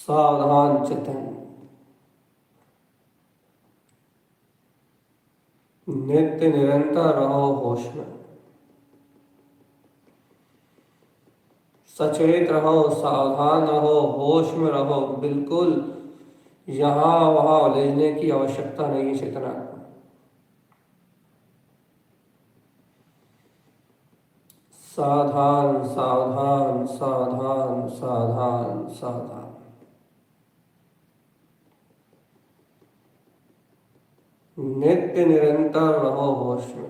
सावधान चितन, नित्य निरंतर रहो होश में, सचेत रहो, सावधान रहो, होश में रहो। बिल्कुल यहाँ वहाँ उलझने की आवश्यकता नहीं चेतना। सावधान सावधान सावधान सावधान सावधान। नित्य निरंतर रहो होश में।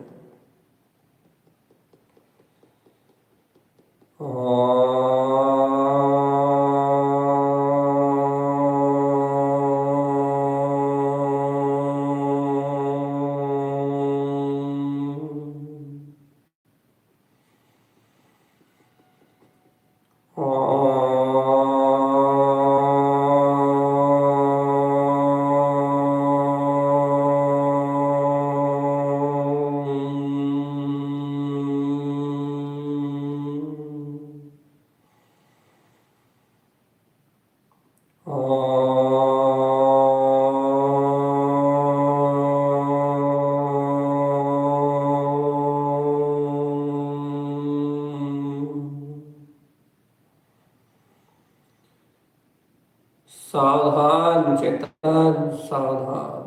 सावधान चेतन, सावधान।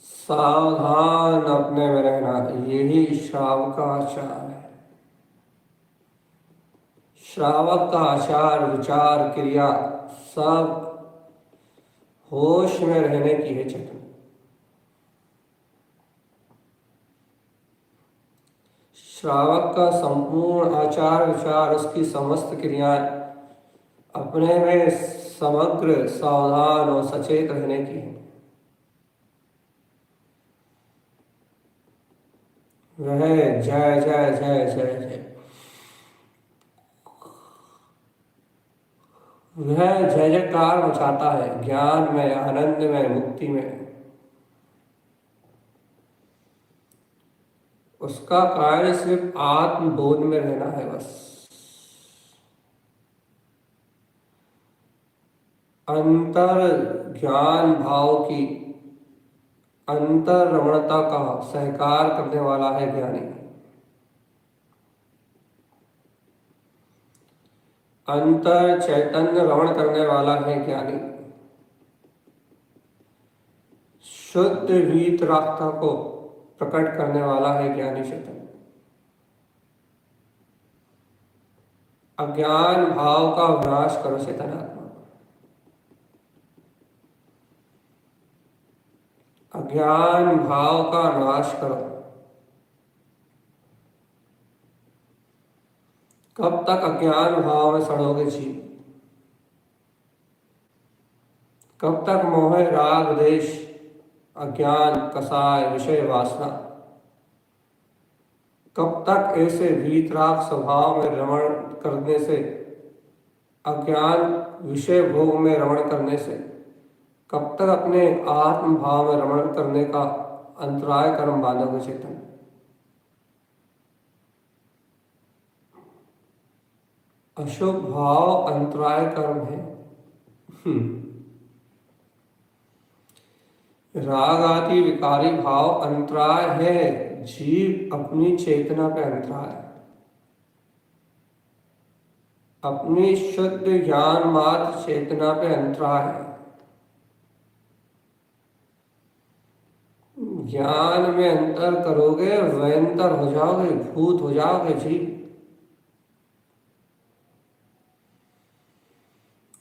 सावधान अपने में रहना, यही श्रावक का आचार है। श्रावक का आचार, विचार, क्रिया सब होश में रहने की है चेतन। श्रावक का संपूर्ण आचार विचार, उसकी समस्त क्रियाएं अपने में समग्र सावधान और सचेत रहने की है। वह जय जय जय जय जय, वह जय जयकार मचाता है ज्ञान में, आनंद में, मुक्ति में। उसका कार्य सिर्फ आत्मबोध में रहना है बस। अंतर ज्ञान भाव की अंतर रमणता का सहकार करने वाला है ज्ञानी। अंतर चैतन्य रमण करने वाला है ज्ञानी। शुद्ध वीतरागता को प्रकट करने वाला है ज्ञानी चेतन। अज्ञान भाव का विनाश करो चेतन आत्मा। अज्ञान भाव का नाश करो। कब तक अज्ञान भाव में सड़ोगे जीव? कब तक मोह राग देश अज्ञान कसाय विषय वासना, कब तक ऐसे वीतराग स्वभाव में रमण करने से, अज्ञान विषय भोग में रमण करने से, कब तक अपने आत्म भाव में रमण करने का अंतराय कर्म बांधोगे चेतन? अशुभ भाव अंतराय कर्म है। राग आदि विकारी भाव अंतराय है, जीव अपनी चेतना पे अंतराय, अपनी शुद्ध ज्ञान मात्र चेतना पे अंतराय है। ज्ञान में अंतर करोगे, वयंतर हो जाओगे, भूत हो जाओगे जीव।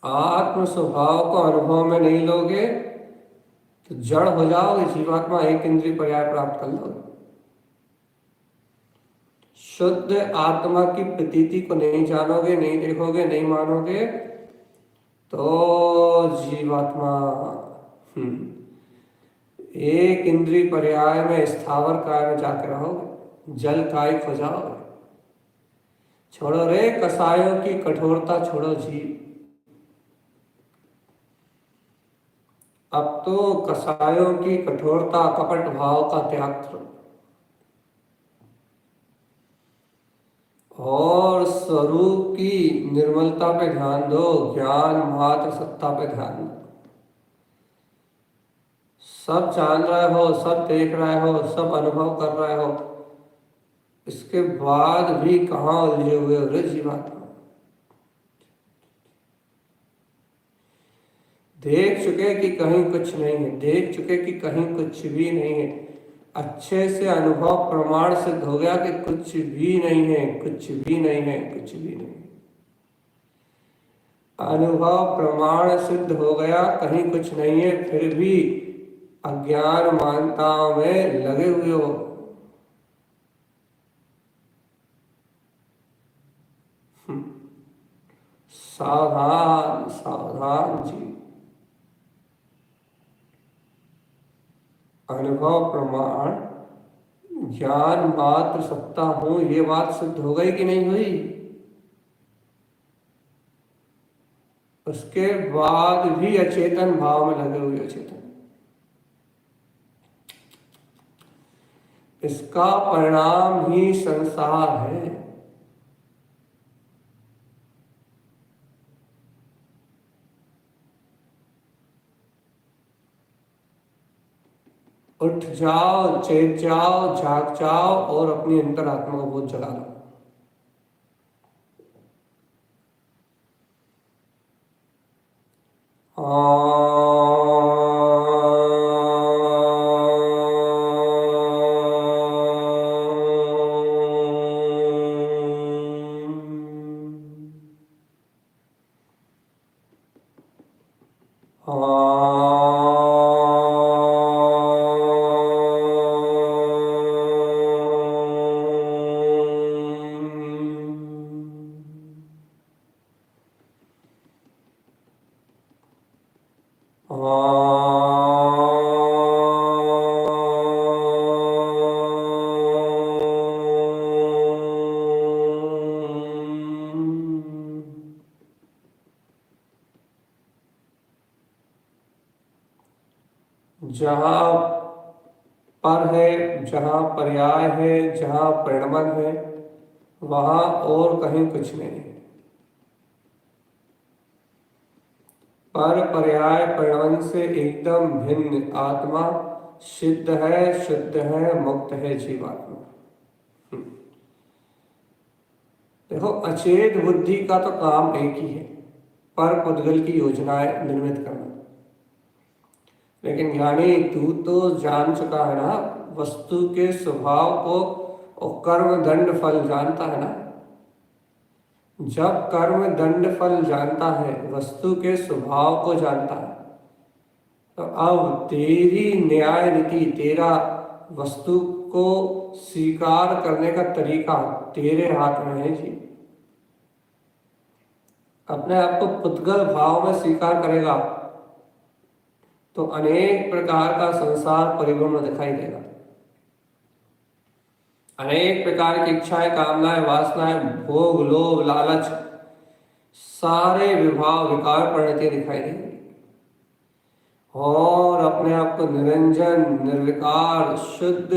आत्म स्वभाव को अनुभव में नहीं लोगे तो जड़ हो जाओगे जीवात्मा, एक इंद्रिय पर्याय प्राप्त कर लोगे। शुद्ध आत्मा की प्रतीति को नहीं जानोगे, नहीं देखोगे, नहीं मानोगे तो जीवात्मा एक इंद्रिय पर्याय में स्थावर काय में जाकर रहोगे, जल कायिक हो जाओगे। छोड़ो रे कसायों की कठोरता, छोड़ो जीव। अब तो कसायों की कठोरता, कपट भाव का त्याग करो और स्वरूप की निर्मलता पे ध्यान दो, ज्ञान मात्र सत्ता पे ध्यान दो। सब जान रहे हो, सब देख रहे हो, सब अनुभव कर रहे हो, इसके बाद भी कहाँ उलझे हुए हो रे जीवात्मा? देख चुके कि कहीं कुछ नहीं है, देख चुके कि कहीं कुछ भी नहीं है। अच्छे से अनुभव प्रमाण सिद्ध हो गया कि कुछ भी नहीं है, कुछ भी नहीं है, कुछ भी नहीं है। अनुभव प्रमाण सिद्ध हो गया कहीं कुछ नहीं है, फिर भी अज्ञान मान्यताओं में लगे हुए हो। सावधान सावधान जी। अनुभव प्रमाण ज्ञान मात्र सत्ता हूं, ये बात सिद्ध हो गई कि नहीं हुई? उसके बाद भी अचेतन भाव में लगे हुए अचेतन, इसका परिणाम ही संसार है। उठ जाओ, चेत जाओ, जाग जाओ और अपनी अंतरात्मा को बहुत जगा लो। जहाँ पर है, जहाँ पर्याय है, जहाँ परिणमन है, वहाँ और कहीं कुछ नहीं है। पर पर्याय परिणमन से एकदम भिन्न आत्मा सिद्ध है, शुद्ध है, मुक्त है जीवात्मा। देखो, अचेत बुद्धि का तो काम एक ही है, पर पुद्गल की योजनाएं निर्मित करना। लेकिन ज्ञानी तू तो जान चुका है ना वस्तु के स्वभाव को, और कर्म दंड फल जानता है ना। जब कर्म दंड फल जानता है, वस्तु के स्वभाव को जानता है, तो अब तेरी न्याय नीति, तेरा वस्तु को स्वीकार करने का तरीका तेरे हाथ में है जी। अपने आप को पुद्गल भाव में स्वीकार करेगा तो अनेक प्रकार का संसार परिभ्रमण दिखाई देगा। अनेक प्रकार की इच्छाएं, कामनाएं, वासनाएं, भोग, लोभ, लालच, सारे विभाव, विकार, परिणतियां दिखाई देंगी। और अपने आप को निरंजन, निर्विकार, शुद्ध,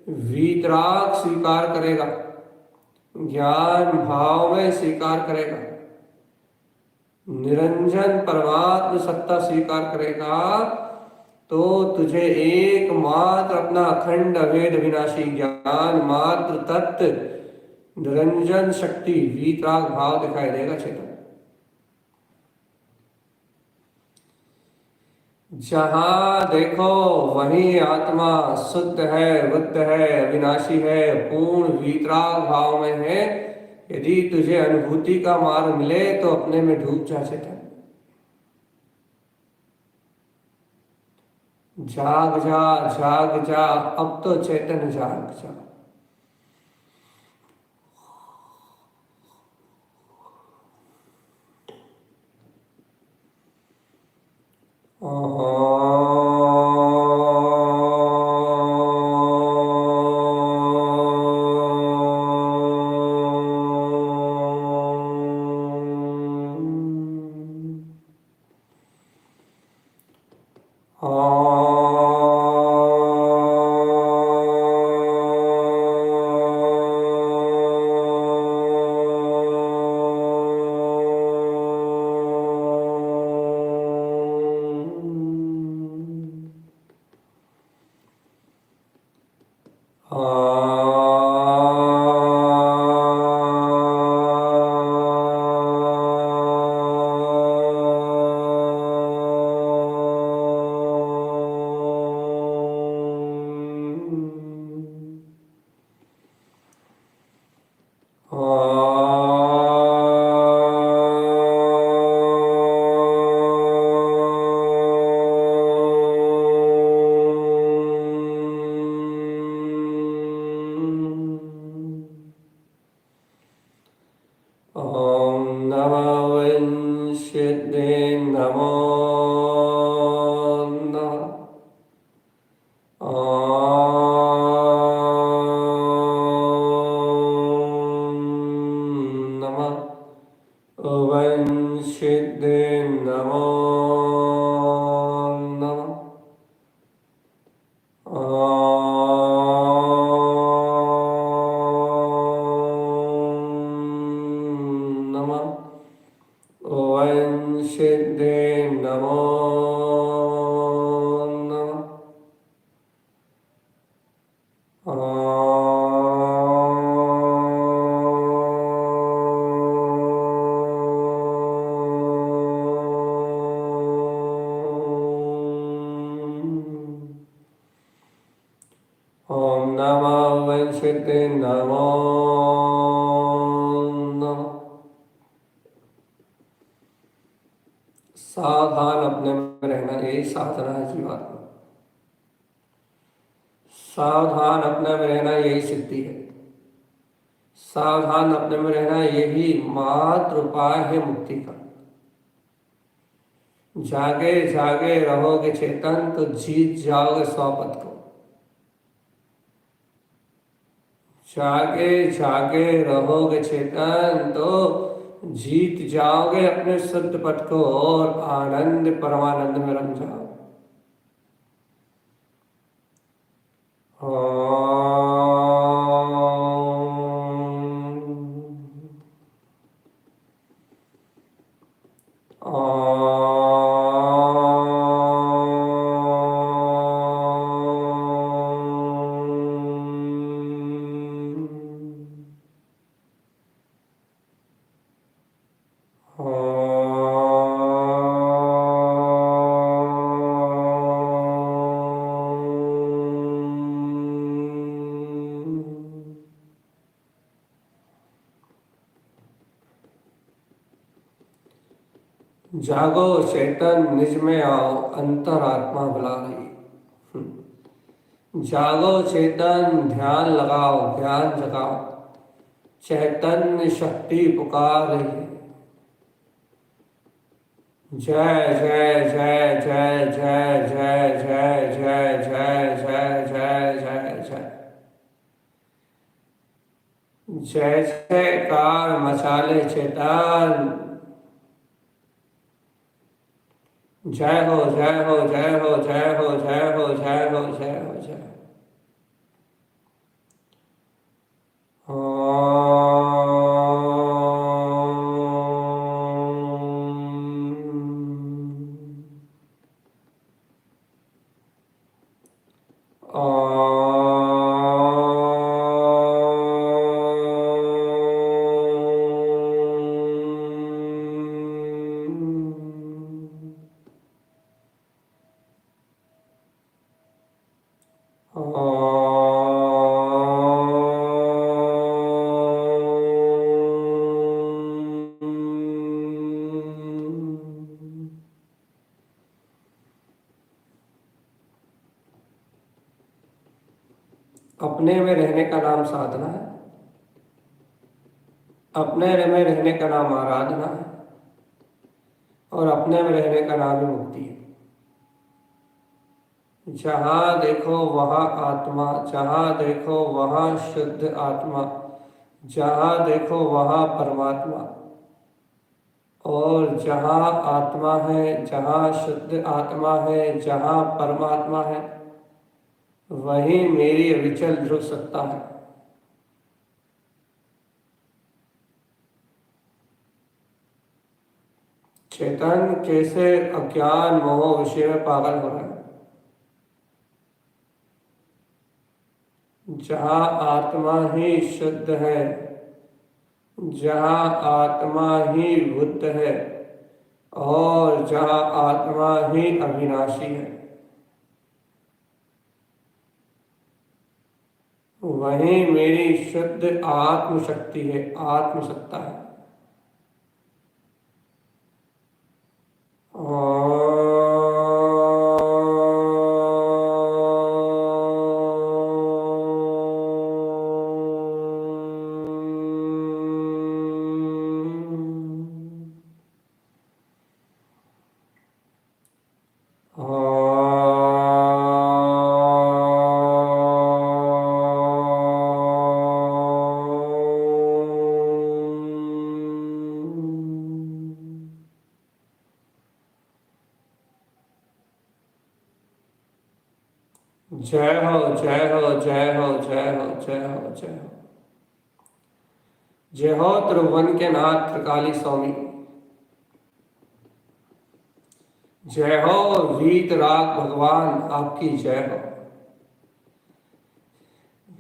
वीतराग स्वीकार करेगा, ज्ञान भाव में स्वीकार करेगा, निरंजन परमात्म सत्ता स्वीकार करेगा, तो तुझे एकमात्र अपना अखंड अभेद विनाशी ज्ञान मात्र तत्व निरंजन शक्ति वीतराग भाव दिखाई देगा चेतन। जहां देखो वही आत्मा शुद्ध है, बुद्ध है, अविनाशी है, पूर्ण वीतराग भाव में है। यदि तुझे अनुभूति का मार्ग मिले तो अपने में डूब जा चेतन। जाग जा, जाग जा, अब तो चेतन जाग जा। सिद्धि नमो नमः। सावधान अपने में रहना, यही साधना है जीवात्मा। सावधान अपने में रहना यही सिद्धि है। सावधान अपने में रहना यही मात्र उपाय है मुक्ति का। जागे जागे रहोगे चेतन तो जीत जाओगे स्वपद को। जागे जागे रहोगे चेतन तो जीत जाओगे अपने शुद्ध पद को और आनंद परमानंद में रंग जाओ। जागो चेतन निज में आओ, अंतरात्मा बुला रही। जागो चेतन ध्यान लगाओ, ध्यान जगाओ, चैतन्य शक्ति पुकार रही है। जय जय जय जय जय जय जय जय जय जय जय जय जय जय जयकार मचाले चेतन। जय हो जय हो जय हो जय हो जय हो जय हो जय हो जय अपने में रहने का नाम साधना है, अपने में रहने का नाम आराधना है और अपने में रहने का नाम ही मुक्ति है। जहाँ देखो वहाँ आत्मा, जहाँ देखो वहाँ शुद्ध आत्मा, जहाँ देखो वहाँ परमात्मा। और जहाँ आत्मा है, जहाँ शुद्ध आत्मा है, जहाँ परमात्मा है, वहीं मेरी अविचल ध्रुव सत्ता है। चेतन कैसे अज्ञान मोह विषय में पागल हो रहा है। जहाँ आत्मा ही शुद्ध है, जहाँ आत्मा ही बुद्ध है और जहाँ आत्मा ही अविनाशी है, वहीं मेरी शुद्ध आत्मशक्ति है, आत्मसत्ता है। जय हो जय हो जय हो जय हो जय हो जय हो जय हो त्रिभुवन के नाथ त्रिकाली स्वामी। जय हो वीतराग भगवान, आपकी जय हो।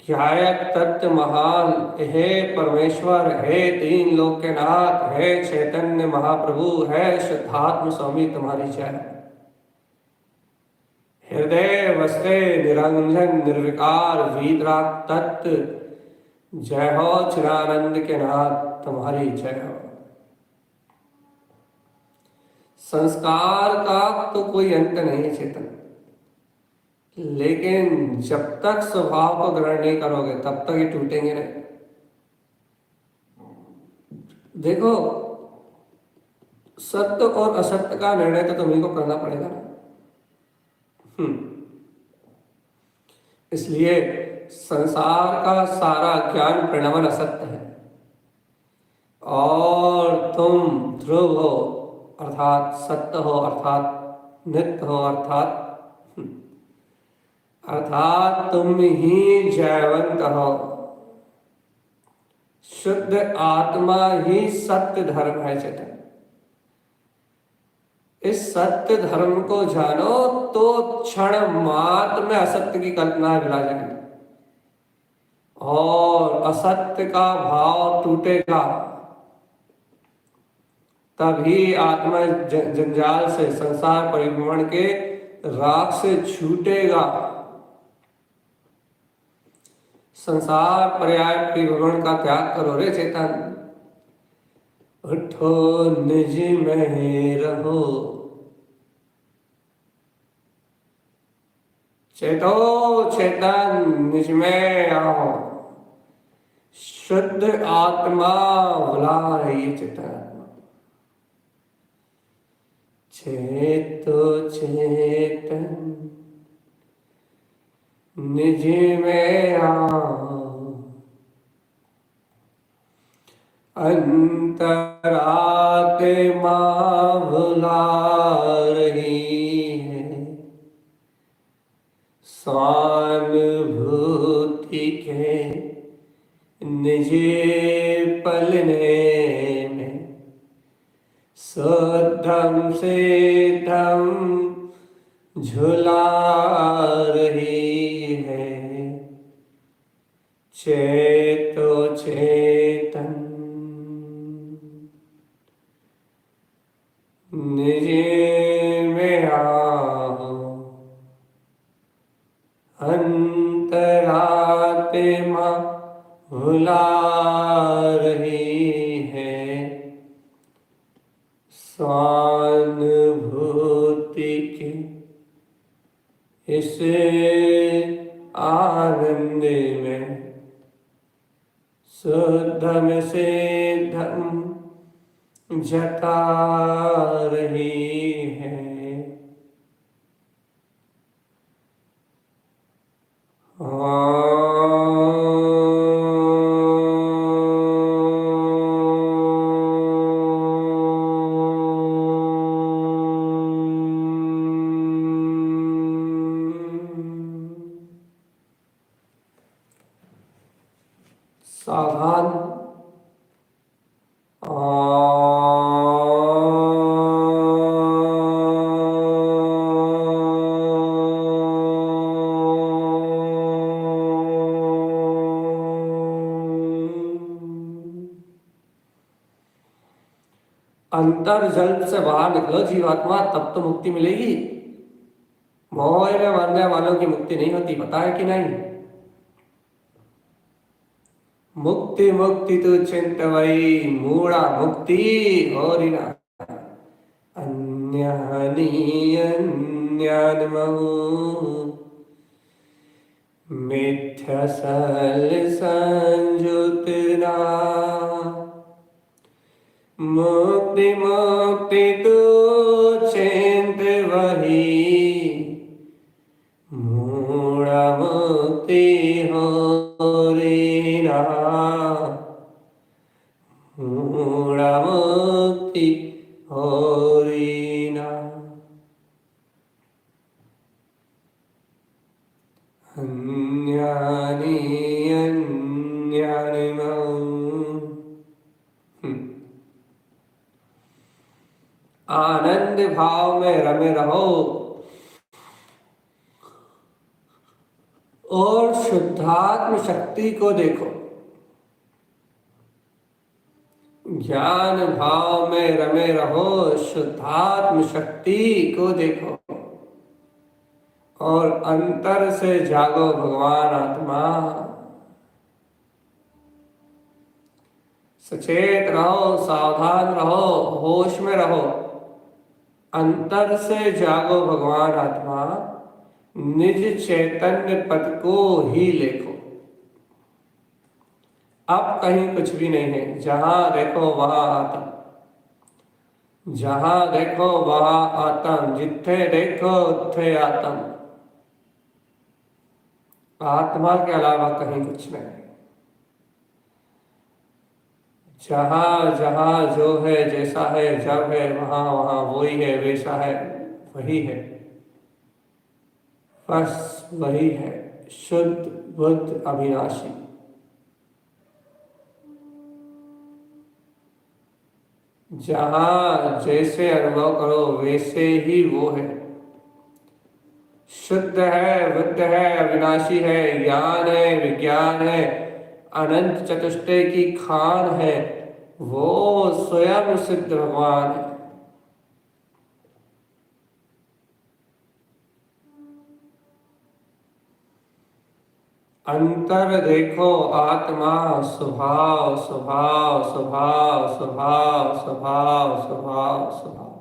ध्यायक तत्व महान हे परमेश्वर, हे तीन लोक के नाथ, हे चैतन्य महाप्रभु, है शुद्धात्म स्वामी, तुम्हारी जय। हृदय वस्ते निरंजन निर्विकार वीतराग तत्व जय हो चिदानंद के नाथ, तुम्हारी जय हो। संस्कार का तो कोई अंत नहीं है चेतन, लेकिन जब तक स्वभाव को ग्रहण नहीं करोगे तब तक ये टूटेंगे नहीं। देखो, सत्य और असत्य का निर्णय तो तुम्ही को करना पड़ेगा ना। इसलिए संसार का सारा ज्ञान प्रणवन असत्य है, और तुम ध्रुव हो अर्थात सत्य हो, अर्थात नित्य हो, अर्थात तुम ही जयवंत हो। शुद्ध आत्मा ही सत्य धर्म है चेतन। इस सत्य धर्म को जानो तो क्षण मात्र में असत्य की कल्पना भुला जाएगी और असत्य का भाव टूटेगा। तभी आत्मा जंजाल से, संसार परिभ्रमण के राग से छूटेगा। संसार पर्याय परिभ्रमण का त्याग करो रे चेतन। उठो निज में रहो, चेतो चेतन निज में आओ। शुद्ध आत्मा बुला रही है चेतन। चेतो चेतन निज में आओ, अंतरात्मा बुला रही है। स्वानुभूति के निज पलने में सद्धम से धम झुला रही है। चेतो चेतन निज में आओ, अंतरात्मा भुला रही है। स्वानुभूति के इस आनंद में शुद्धम से धम जता रही है। सावधान। अंतर जल से बाहर निकलो जीवात्मा, तब तो मुक्ति मिलेगी। मोह में मरने वालों की मुक्ति नहीं होती, पता है कि नहीं? मुक्ति मुक्ति तो चिंतवई मूढ़ा मुक्ति और मिथ्या सल संजुतना। मुक्ति मुक्ति तो चिंत वही मूढ़ा मुक्ति हो रीना। मूढ़ा मुक्ति हो रीना। अन्यानि अन्यानि आनंद भाव में रमे रहो और शुद्धात्म शक्ति को देखो। ज्ञान भाव में रमे रहो, शुद्धात्म शक्ति को देखो और अंतर से जागो भगवान आत्मा। सचेत रहो, सावधान रहो, होश में रहो, अंतर से जागो भगवान आत्मा, निज चैतन्य पद को ही लेखो। अब कहीं कुछ भी नहीं है, जहां देखो वहां आत्म, जहां देखो वहां आत्म, जिथे देखो उथे आत्म। आत्मा के अलावा कहीं कुछ नहीं। जहां जहां जो है, जैसा है, जब है, वहां वहां वही है, वैसा है, वही है, बस वही है, शुद्ध बुद्ध अविनाशी। जहां जैसे अनुभव करो वैसे ही वो है, शुद्ध है, बुद्ध है, अविनाशी है, ज्ञान है, विज्ञान है, अनंत चतुष्टय की खान है, वो स्वयं सिद्ध भगवान है। अंतर देखो आत्मा, स्वभाव स्वभाव स्वभाव स्वभाव स्वभाव स्वभाव स्वभाव।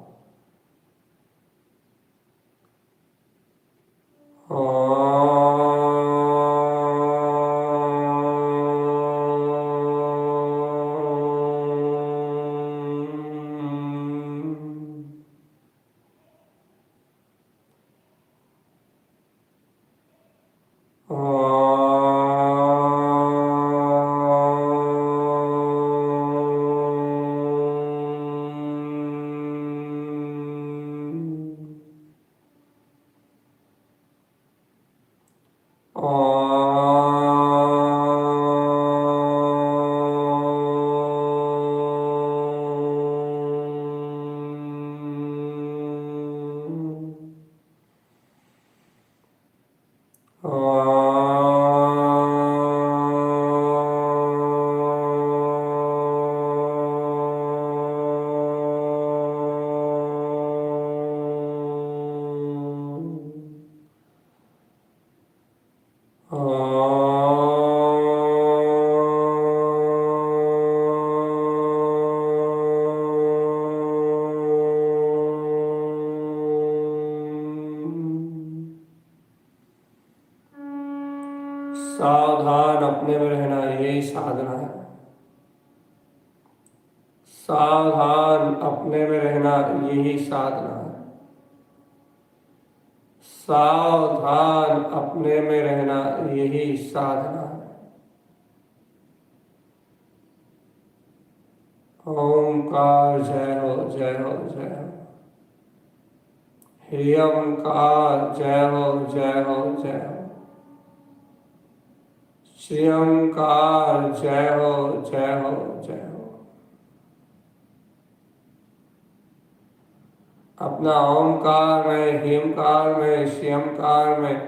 सावधान अपने में रहना, यही साधना है। सावधान अपने में रहना, यही साधना है। सावधान अपने में रहना, यही साधना है। ओंकार जय हो, जय हो, जय हो। ह्रियंकार जय हो, जय हो, जय हो। श्रियंकार जय हो, जय हो, जय हो। अपना ओंकार में, ह्रीमकार में, श्रियंकार में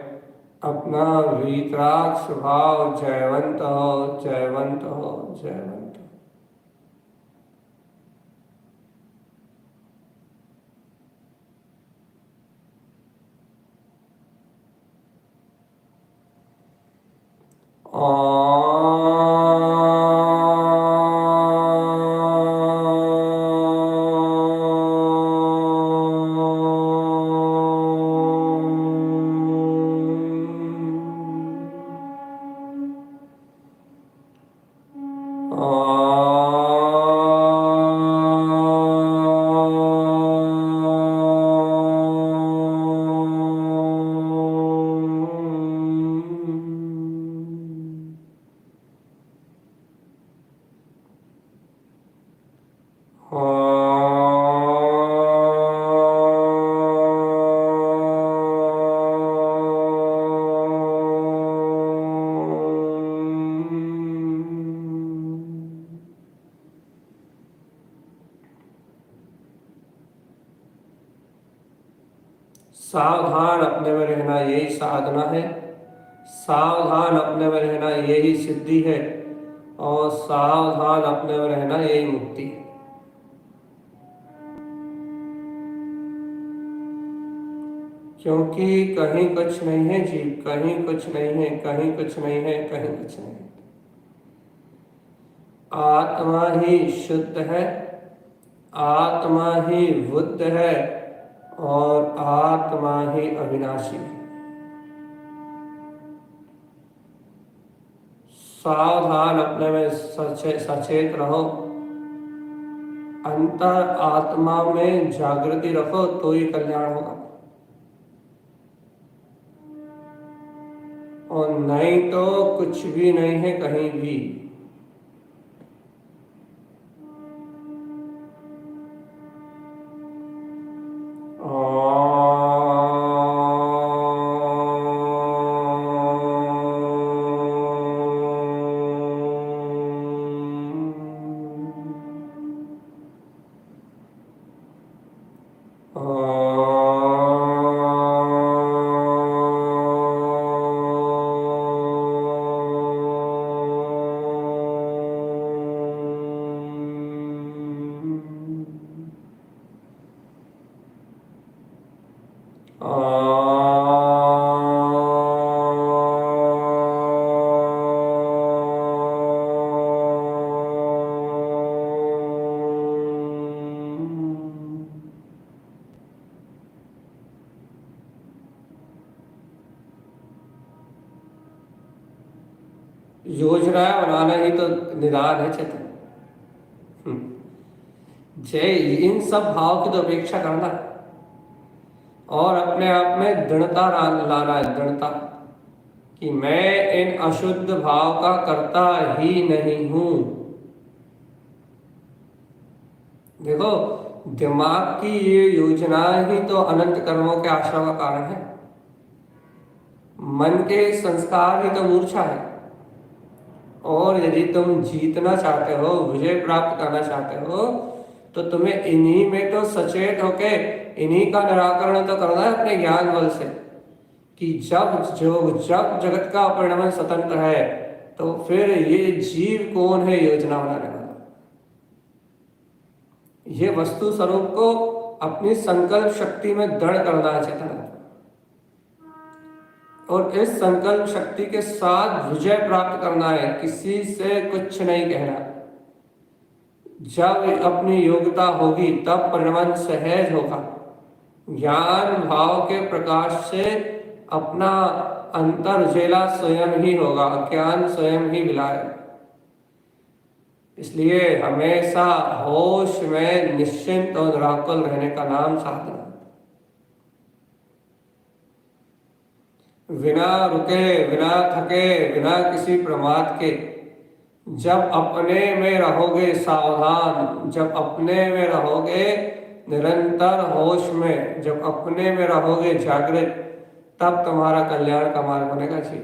अपना वीतराग स्वभाव जयवंत हो, जयवंत हो, जयवंत हो। सावधान अपने में रहना, यही साधना है। सावधान अपने में रहना, यही सिद्धि है। और सावधान अपने में रहना, यही मुक्ति है। क्योंकि कहीं कुछ नहीं है जी, कहीं कुछ नहीं है, कहीं कुछ नहीं है, कहीं कुछ नहीं है। आत्मा ही शुद्ध है, आत्मा ही बुद्ध है और आत्मा ही अविनाशी है। सावधान, अपने में सचेत रहो, अंतर आत्मा में जागृति रखो तो ही कल्याण होगा, और नहीं तो कुछ भी नहीं है कहीं भी। योजना बनाना ही तो निदान है चेतन। जय, इन सब भाव की तो अपेक्षा करना और अपने आप में दृढ़ता लाना है, दृढ़ता कि मैं इन अशुद्ध भाव का करता ही नहीं हूं। देखो, दिमाग की ये योजना ही तो अनंत कर्मों के आश्रम का कारण है। मन के संस्कार ही तो मूर्छा है, और यदि तुम जीतना चाहते हो, विजय प्राप्त करना चाहते हो, तो तुम्हें इन्हीं में तो सचेत होके इन्हीं का निराकरण तो करना है अपने ज्ञान बल से, कि जब जगत का परिणाम स्वतंत्र है, तो फिर ये जीव कौन है योजना बनाने वाला। ये वस्तु स्वरूप को अपनी संकल्प शक्ति में दृढ़ करना है चेतन, और इस संकल्प शक्ति के साथ विजय प्राप्त करना है, किसी से कुछ नहीं कहना। जब अपनी योग्यता होगी तब परिणाम सहज होगा। ज्ञान भाव के प्रकाश से अपना अंतर उजेला स्वयं ही होगा, अज्ञान स्वयं ही विलाए। इसलिए हमेशा होश में निश्चिंत और निराकुल रहने का नाम साधना। बिना रुके, बिना थके, बिना किसी प्रमाद के जब अपने में रहोगे सावधान, जब अपने में रहोगे निरंतर होश में, जब अपने में रहोगे जागृत, तब तुम्हारा कल्याण का मार्ग बनेगा जी।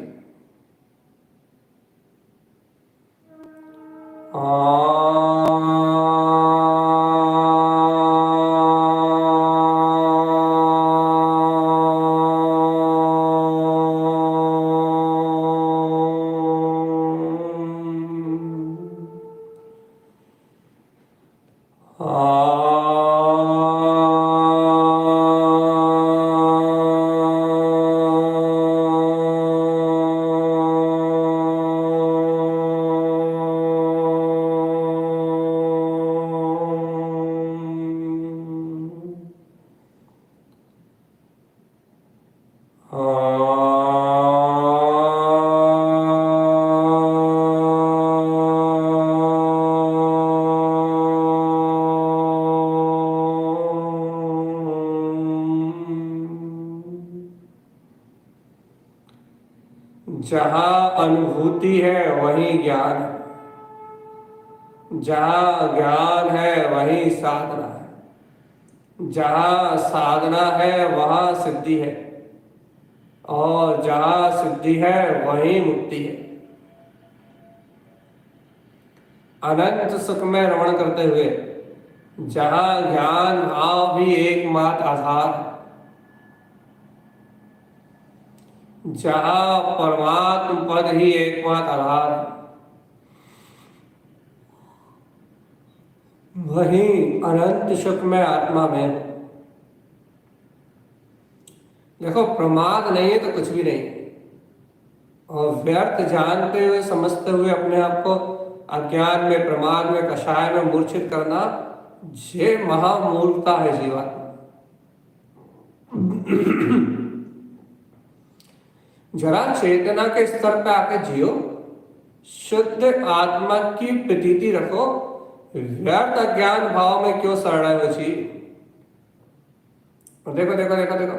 जहाँ अनुभूति है वहीं ज्ञान है, जहाँ ज्ञान है वहीं साधना है, जहाँ साधना है वहाँ सिद्धि है, और जहाँ सिद्धि है वहीं मुक्ति है। अनंत सुख में रमण करते हुए जहाँ ज्ञान भाव भी एकमात्र आधार है, जहाँ परमात्म पद ही एकमात्र आधार है, वहीं अनंत सुख में आत्मा में। देखो, प्रमाद नहीं है तो कुछ भी नहीं, और व्यर्थ जानते हुए समझते हुए अपने आप को अज्ञान में, प्रमाद में, कषाय में मूर्छित करना, ये महामूर्खता है जीवात्मा। जरा चेतना के स्तर पे आके जियो, शुद्ध आत्मा की प्रतीति रखो, व्यर्थ अज्ञान भाव में क्यों सड़ रहे हो जी। देखो देखो देखो देखो,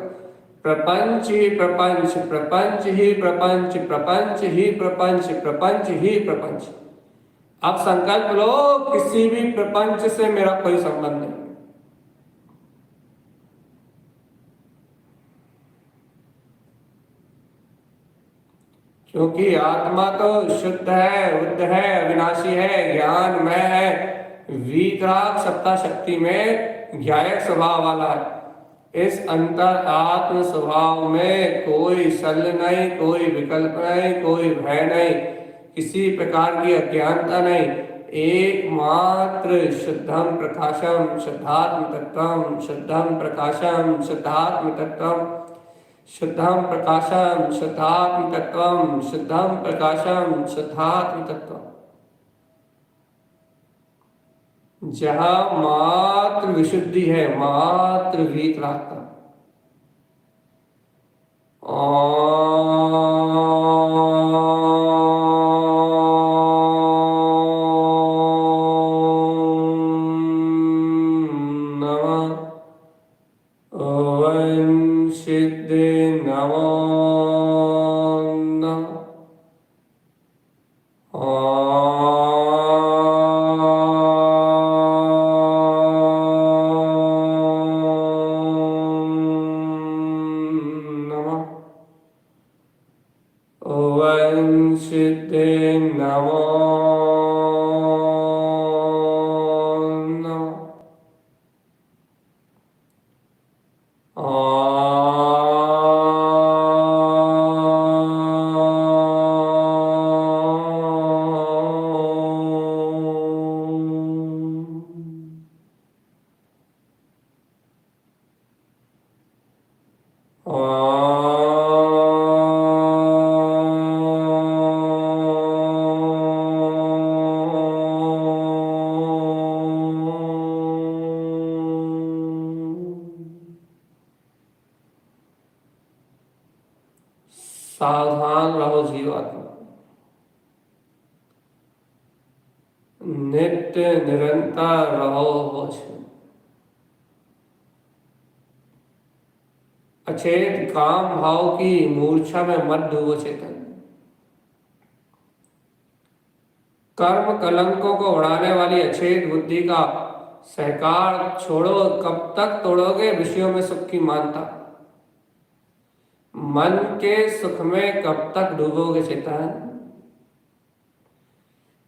प्रपंच ही प्रपंच, प्रपंच ही प्रपंच, प्रपंच ही प्रपंच, प्रपंच ही प्रपंच। अब संकल्प लो, किसी भी प्रपंच से मेरा कोई संबंध नहीं। क्योंकि आत्मा तो शुद्ध है, बुद्ध है, अविनाशी है, ज्ञानमय है, वीतराग सत्ता शक्ति में ज्ञायक स्वभाव वाला है। इस अंतर आत्म स्वभाव में कोई शल्य नहीं, कोई विकल्प नहीं, कोई भय नहीं, किसी प्रकार की अज्ञानता नहीं। एकमात्र शुद्धम प्रकाशम शुद्धात्म तत्वम, शुद्धम प्रकाशम शुद्धात्म तत्वम, शुद्धम प्रकाशम शुद्धात्म तत्वम, शुद्धम प्रकाशम शुद्धात्म तत्वम। जहां मात्र विशुद्धि है, मात्र वीतरागता। सावधान रहो जीवात्मा, नित्य निरंतर रहो होश में। अचेत काम भाव की मूर्छा में मत डूबो चेतन। कर्म कलंकों को उड़ाने वाली अचेत बुद्धि का सहकार छोड़ो। कब तक तोड़ोगे विषयों में सुख की मानता? मन के सुख में कब तक डूबोगे चेतन?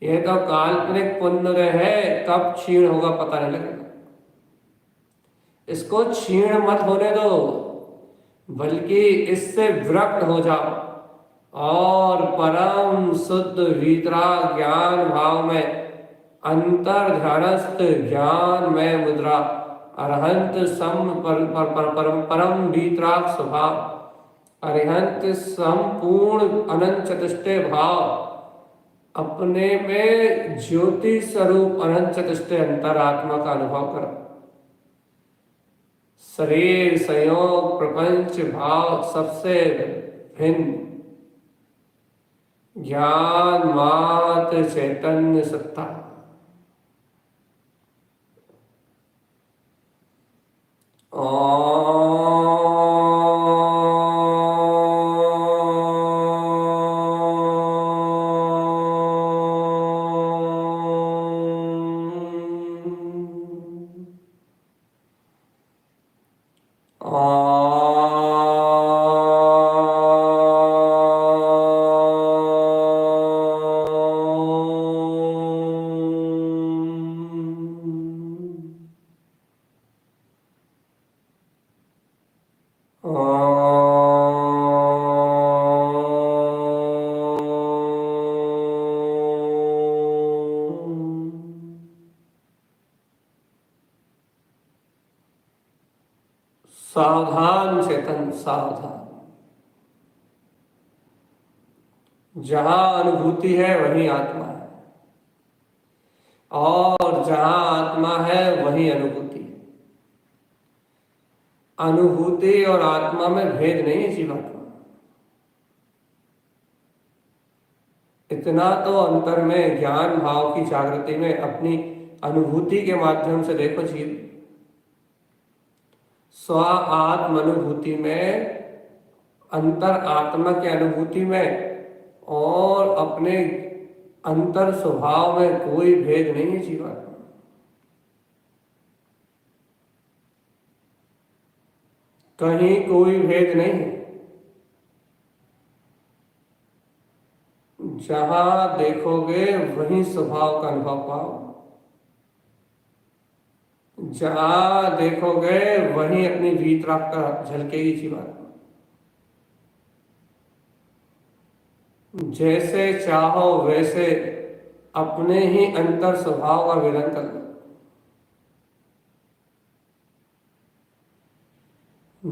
यह तो काल्पनिक पुण्य है, कब क्षीण होगा पता नहीं लगेगा। इसको क्षीण मत होने दो, बल्कि इससे विरक्त हो जाओ और परम शुद्ध वीतराग ज्ञान भाव में अंतर ध्यानस्थ ज्ञान में मुद्रा अरहंत सम परम वीतराग स्वभाव, अरिहंत संपूर्ण अनंत चतुष्टय भाव, अपने में ज्योति स्वरूप अनंत चतुष्टय अंतरात्मा का अनुभव करो। शरीर संयोग प्रपंच भाव सबसे भिन्न ज्ञान मात्र चैतन्य सत्ता। सावधान चेतन सावधान। जहां अनुभूति है वहीं आत्मा है। और जहां आत्मा है वही अनुभूति है। अनुभूति और आत्मा में भेद नहीं है जीवात्मा। इतना तो अंतर में ज्ञान भाव की जागृति में अपनी अनुभूति के माध्यम से देखो जीव स्व आत्म अनुभूति में, अंतर आत्मा की अनुभूति में और अपने अंतर स्वभाव में कोई भेद नहीं है जीवात्मा। कहीं कोई भेद नहीं है। जहां देखोगे वही स्वभाव का अनुभव पाओ, जहां देखोगे वही अपनी वीतरागता झलकेगी जीवात्मा। जैसे चाहो वैसे अपने ही अंतर स्वभाव का विधान कर लो।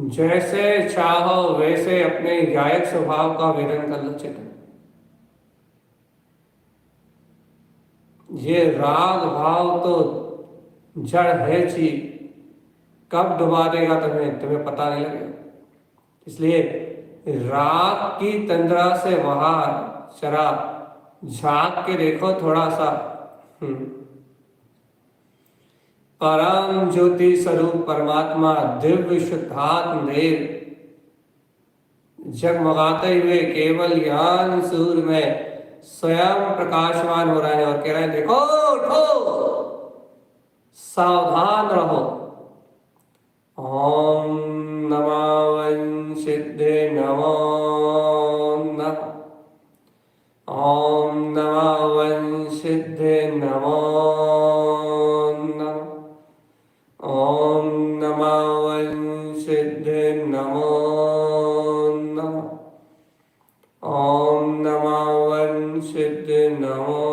जैसे चाहो वैसे अपने गायक स्वभाव का विधान कर लो चेतन। ये राग भाव तो जड़ है जी, कब डुबा देगा तुम्हें पता नहीं लगेगा। इसलिए राग की तंद्रा से बाहर जरा झांक के देखो थोड़ा सा। परम ज्योति स्वरूप परमात्मा दिव्य शुद्धात्म देव जगमगाते हुए केवल ज्ञान सूर्य में स्वयं प्रकाशमान हो रहे हैं और कह रहे हैं देखो उठो, सावधान रहो। ओम नमः वंशिद्धे नमो नमः। ओम नमः वंशिद्धे नमो नमः। ओम नमः वंशिद्धे नमो नमः। ओम नमः वंशिद्धे नमो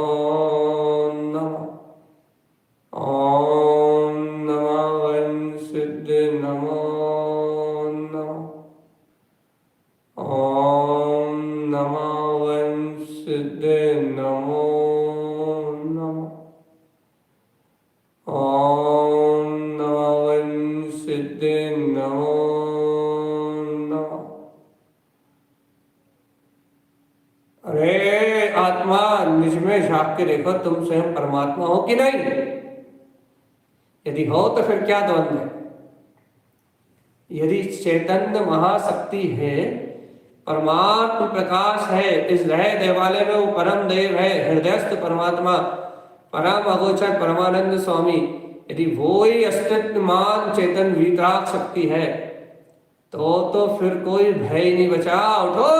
नमः। ओम नमः वंशिद्धे नमो नमः। ओम नमः वंशिद्धे नमो नमः। ओम नमः वंशिद्धे नमो नमः। अरे आत्मा, निज में झांक के देखो तुम स्वयं परमात्मा हो कि नहीं। यदि हो तो फिर क्या द्वंद्व है। यदि चैतन्य महाशक्ति है, परमात्म प्रकाश है, इस लय देवालय में वो परम देव है, हृदयस्थ परमात्मा परम अगोचर परमानंद स्वामी, यदि वो ही अस्तित्वमान चेतन वीतराग शक्ति है तो फिर कोई भय नहीं बचा। उठो,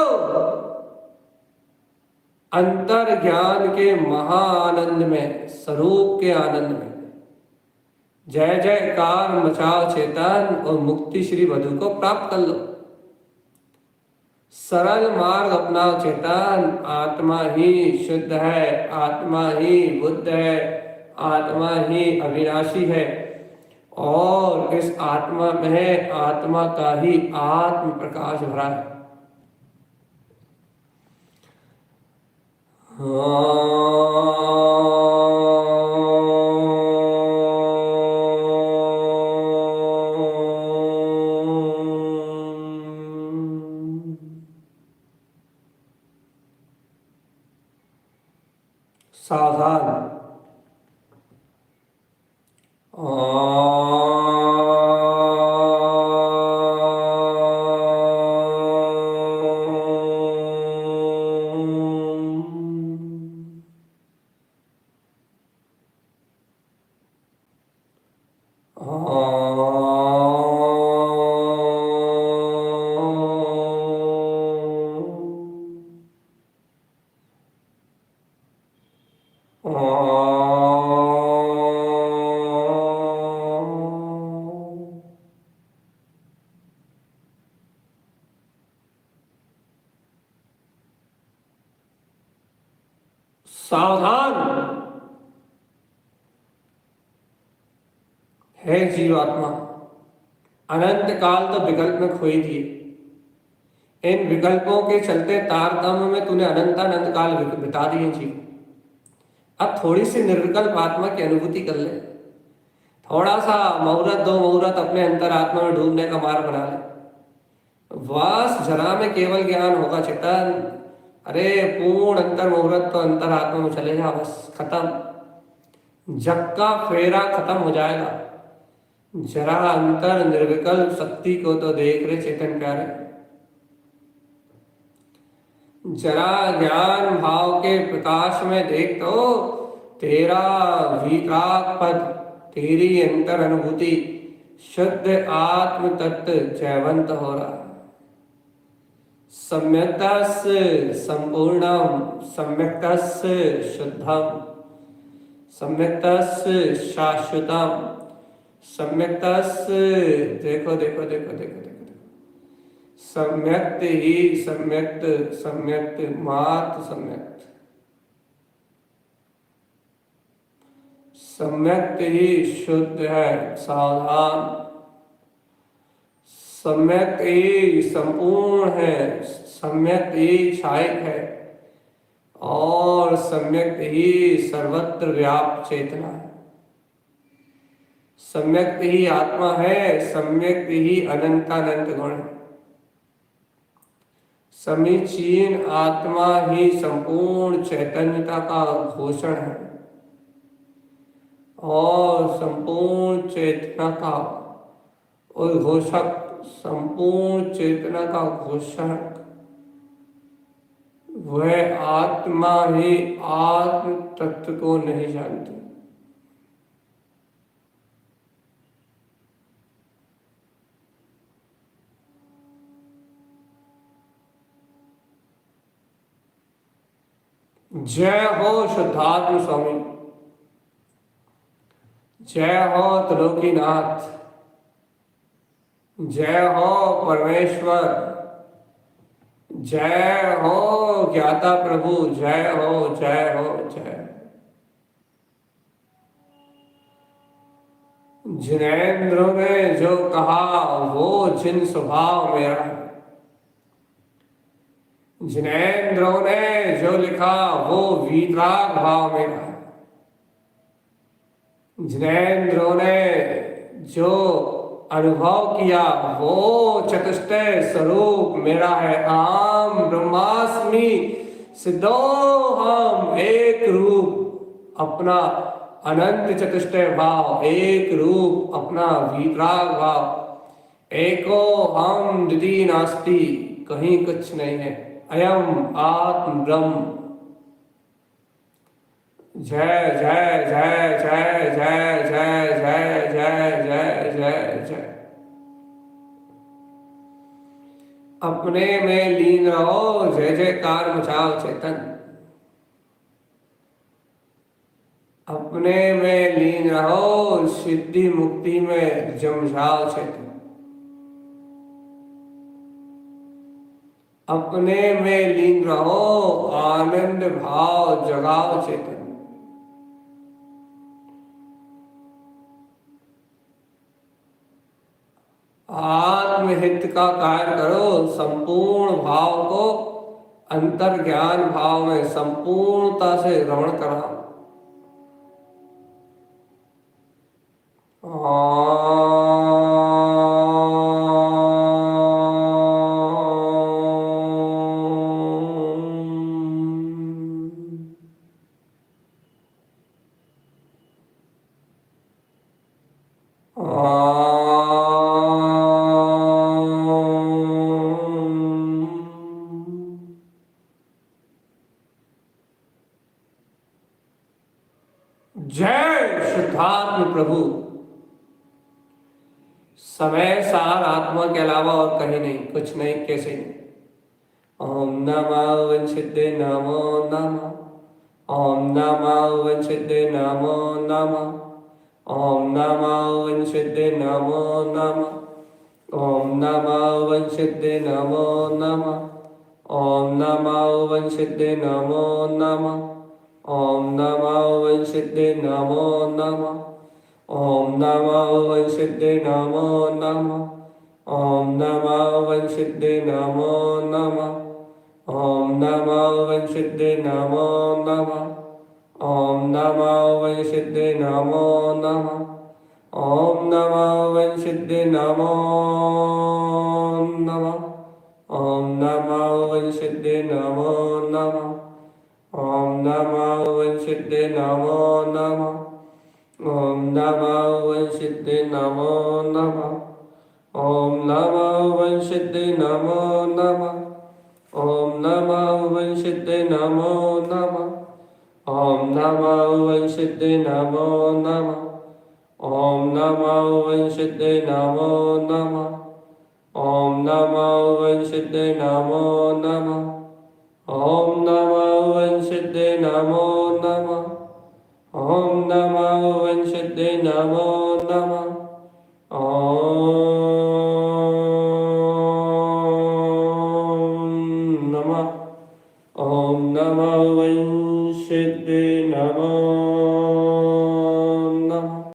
अंतर ज्ञान के महाआनंद में, स्वरूप के आनंद में जय जयकार मचाओ चेतन और मुक्ति श्री वधु को प्राप्त कर लो। सरल मार्ग अपनाओ चेतन। आत्मा ही शुद्ध है, आत्मा ही बुद्ध है, आत्मा ही अविनाशी है और इस आत्मा में आत्मा का ही आत्म प्रकाश भरा है। सावधान। सावधान है जीवात्मा। अनंत काल तो विकल्प में खोई दिए। इन विकल्पों के चलते तारतम्य में तूने अनंतानंत काल बिता दिए जीव। अब थोड़ी सी निर्विकल्प आत्मा की अनुभूति कर ले, थोड़ा सा मुहूर्त दो मुहूर्त अपने अंतरात्मा में ढूंढने का मार्ग बना ले, बस जरा में केवल ज्ञान होगा चेतन। अरे पूर्ण अंतर मुहूर्त तो अंतरात्मा में चले जा, बस खत्म, जग का फेरा खत्म हो जाएगा। जरा अंतर निर्विकल्प शक्ति को तो देख रहे चेतन प्यारे, जरा ज्ञान भाव के प्रकाश में देख तो तेरा विराग पद, तेरी अंतर अनुभूति शुद्ध आत्म तत्व जयवंत हो रहा। सम्यक्तस्य संपूर्णम, सम्यक्तस्य शुद्धम, सम्यक्तस्य शाश्वतम, सम्यक्तस्य, देखो देखो देखो देखो देखो, सम्यक्त ही सम्यक्त, सम्यक्त मात्र सम्यक्त, सम्यक्त ही शुद्ध है सावधान, सम्यक्त ही संपूर्ण है, सम्यक्त ही क्षायक है और सम्यक्त ही सर्वत्र व्याप्त चेतना है। सम्यक्त ही आत्मा है, सम्यक्त ही अनंतानंत गुण है। समीचीन आत्मा ही संपूर्ण चैतन्यता का घोषण है और संपूर्ण चेतना का उद्घोषक, संपूर्ण चेतना का घोषक वह आत्मा ही आत्म तत्व को नहीं जानती। जय हो शुद्धात्म स्वामी, जय हो त्रिलोकीनाथ, जय हो परमेश्वर, जय हो ज्ञाता प्रभु, जय हो जय हो जय। जिनेंद्रों ने जो कहा वो जिन स्वभाव मेरा है, जिनेंद्रों ने जो लिखा वो वीतराग भाव मेरा है, जिनेंद्रों ने जो अनुभव किया वो चतुष्टय स्वरूप मेरा है। आम ब्रह्मास्मि सिद्धोहम, एक रूप अपना अनंत चतुष्टय भाव, एक रूप अपना वीतराग भाव, एको हम द्वितीय नास्ति, कहीं कुछ नहीं है, अयम आत्म ब्रह्म। जय जय जय जय जय जय जय जय जय जय जय। अपने में लीन रहो, जय जयकार मचाओ चेतन, अपने में लीन रहो, सिद्धि मुक्ति में जम जाओ चेतन, अपने में लीन रहो, आनंद भाव जगाओ चेतन। आत्महित का कार्य करो, संपूर्ण भाव को अंतर ज्ञान भाव में संपूर्णता से रमण कराओ। जय शुद्धात्म प्रभु। समय सार आत्मा के अलावा और कहीं नहीं, कुछ नहीं, कैसे नहीं। ओम नमः वंशिते नमो नमः, ओम नमः वंशिते नमो नमः, ओम नमः वंशिते नमो नमः, ओम नमः वंशिते नमो नमः, ओम नमः वंशिते नमो नमः, ओम नमः वंशिते नमो नमः, ओम नमः वंशिते नमो नमः, ओम नमः वंशिते नमो नमः, ओम नमः वंशिते नमो नमः, ॐ नमो वैसिद्धे नमो नमः। ॐ नमो वैसिद्धे नमो नमः। ॐ नमो वैसिद्धे नमो नमः। ॐ नमो वैसिद्धे नमो नमः। ॐ नमो वैसिद्धे नमो नमः। ॐ नमो वैसिद्धे नमो नमः। ॐ नमो वैसिद्धे नमो नमः। ॐ नमो वैसिद्धे नमो नमः। ॐ नमो वैसिद्धे नमो नमः। ॐ नमो वैसिद्धे नमो नमः। ॐ नमो वैसिद्धे नमो नमः। ॐ नमो वैसिद्धे नमो नमः।